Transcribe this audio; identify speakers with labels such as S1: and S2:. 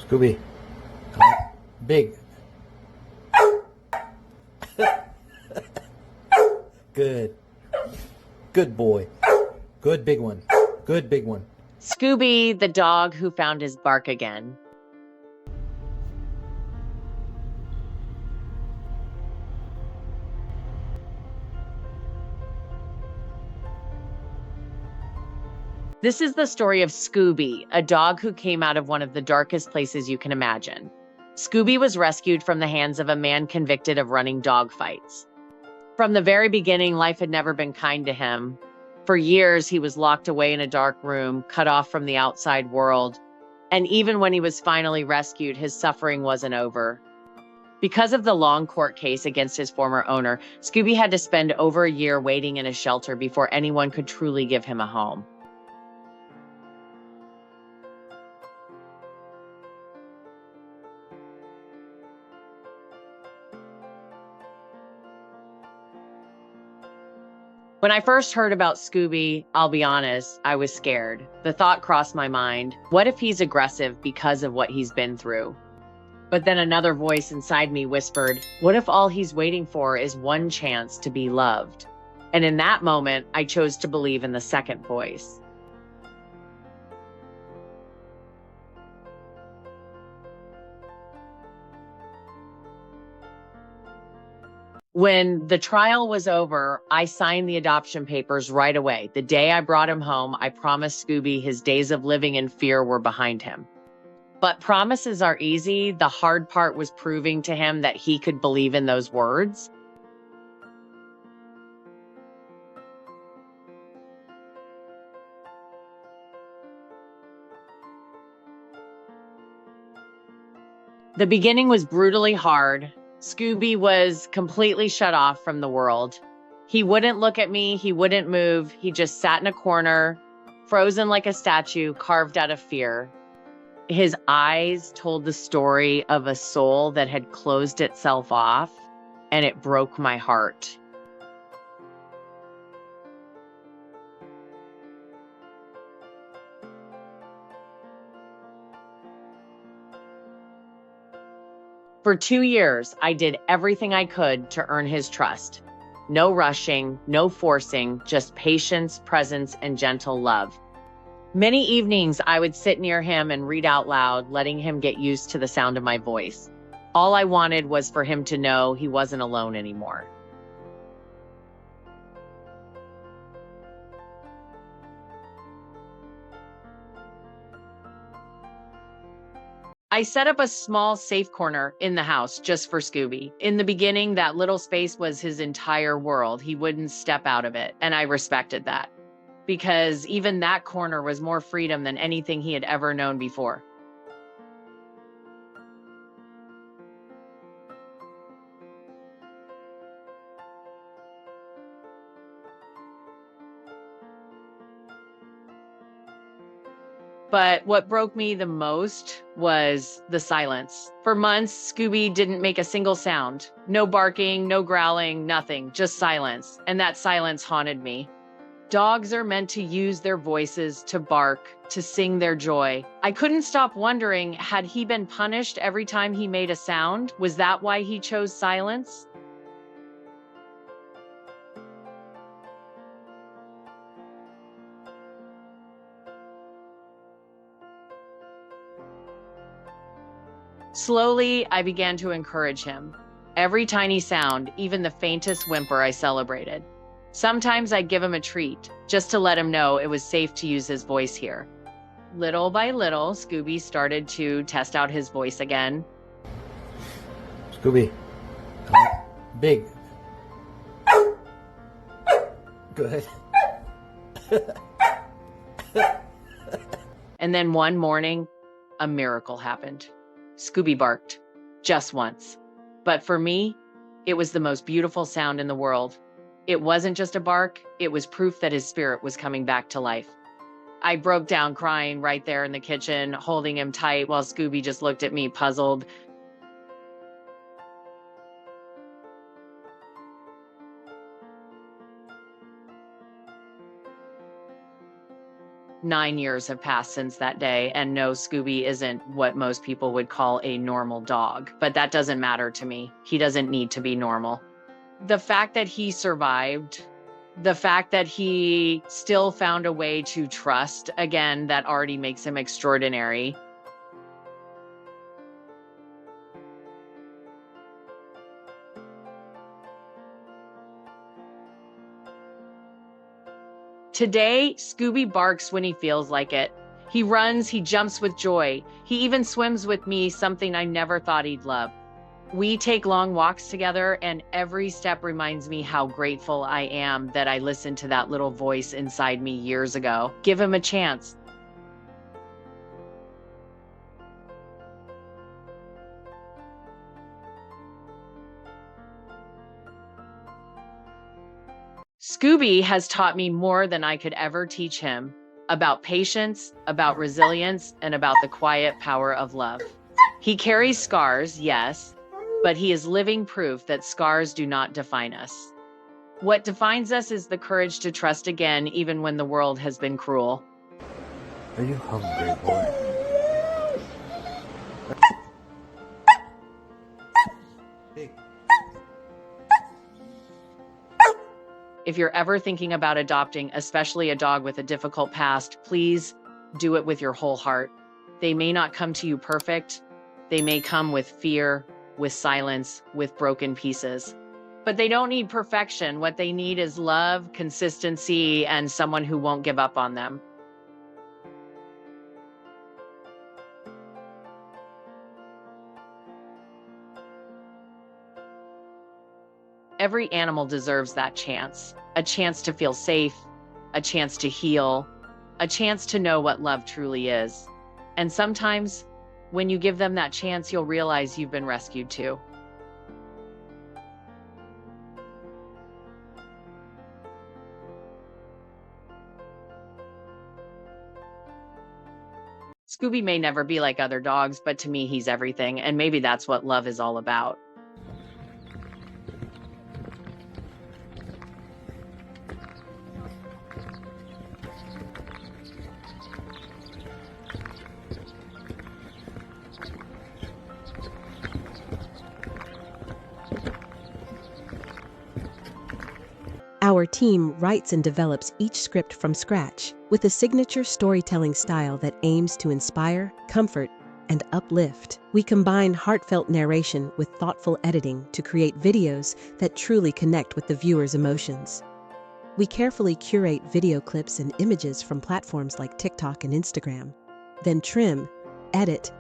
S1: Scooby. Big. Good. Good boy. Good big one. Good big one.
S2: Scooby, the dog who found his bark again. This is the story of Scooby, a dog who came out of one of the darkest places you can imagine. Scooby was rescued from the hands of a man convicted of running dog fights. From the very beginning, life had never been kind to him. For years, he was locked away in a dark room, cut off from the outside world. And even when he was finally rescued, his suffering wasn't over. Because of the long court case against his former owner, Scooby had to spend over a year waiting in a shelter before anyone could truly give him a home. When I first heard about Scooby, I'll be honest, I was scared. The thought crossed my mind, what if he's aggressive because of what he's been through? But then another voice inside me whispered, what if all he's waiting for is one chance to be loved? And in that moment, I chose to believe in the second voice. When the trial was over, I signed the adoption papers right away. The day I brought him home, I promised Scooby his days of living in fear were behind him. But promises are easy. The hard part was proving to him that he could believe in those words. The beginning was brutally hard. Scooby was completely shut off from the world. He wouldn't look at me, he wouldn't move, he just sat in a corner, frozen like a statue, carved out of fear. His eyes told the story of a soul that had closed itself off, and it broke my heart. For 2 years, I did everything I could to earn his trust. No rushing, no forcing, just patience, presence, and gentle love. Many evenings, I would sit near him and read out loud, letting him get used to the sound of my voice. All I wanted was for him to know he wasn't alone anymore. I set up a small safe corner in the house just for Scooby. In the beginning, that little space was his entire world. He wouldn't step out of it, and I respected that, because even that corner was more freedom than anything he had ever known before. But what broke me the most was the silence. For months, Scooby didn't make a single sound. No barking, no growling, nothing, just silence. And that silence haunted me. Dogs are meant to use their voices to bark, to sing their joy. I couldn't stop wondering, had he been punished every time he made a sound? Was that why he chose silence? Slowly, I began to encourage him. Every tiny sound, even the faintest whimper, I celebrated. Sometimes I'd give him a treat, just to let him know it was safe to use his voice here. Little by little, Scooby started to test out his voice again.
S1: Scooby. Big. Good.
S2: And then one morning, a miracle happened. Scooby barked, just once. But for me, it was the most beautiful sound in the world. It wasn't just a bark, it was proof that his spirit was coming back to life. I broke down crying right there in the kitchen, holding him tight while Scooby just looked at me puzzled. 9 years have passed since that day, and no, Scooby isn't what most people would call a normal dog, but that doesn't matter to me. He doesn't need to be normal. The fact that he survived, the fact that he still found a way to trust again, that already makes him extraordinary. Today, Scooby barks when he feels like it. He runs, he jumps with joy. He even swims with me, something I never thought he'd love. We take long walks together, and every step reminds me how grateful I am that I listened to that little voice inside me years ago. Give him a chance. Scooby has taught me more than I could ever teach him about patience, about resilience, and about the quiet power of love. He carries scars, yes, but he is living proof that scars do not define us. What defines us is the courage to trust again, even when the world has been cruel.
S1: Are you hungry, boy? Big.
S2: If you're ever thinking about adopting, especially a dog with a difficult past, please do it with your whole heart. They may not come to you perfect. They may come with fear, with silence, with broken pieces. But they don't need perfection. What they need is love, consistency, and someone who won't give up on them. Every animal deserves that chance, a chance to feel safe, a chance to heal, a chance to know what love truly is. And sometimes, when you give them that chance, you'll realize you've been rescued too. Scooby may never be like other dogs, but to me, he's everything, and maybe that's what love is all about.
S3: Our team writes and develops each script from scratch with a signature storytelling style that aims to inspire, comfort, and uplift. We combine heartfelt narration with thoughtful editing to create videos that truly connect with the viewer's emotions. We carefully curate video clips and images from platforms like TikTok and Instagram, then trim, edit,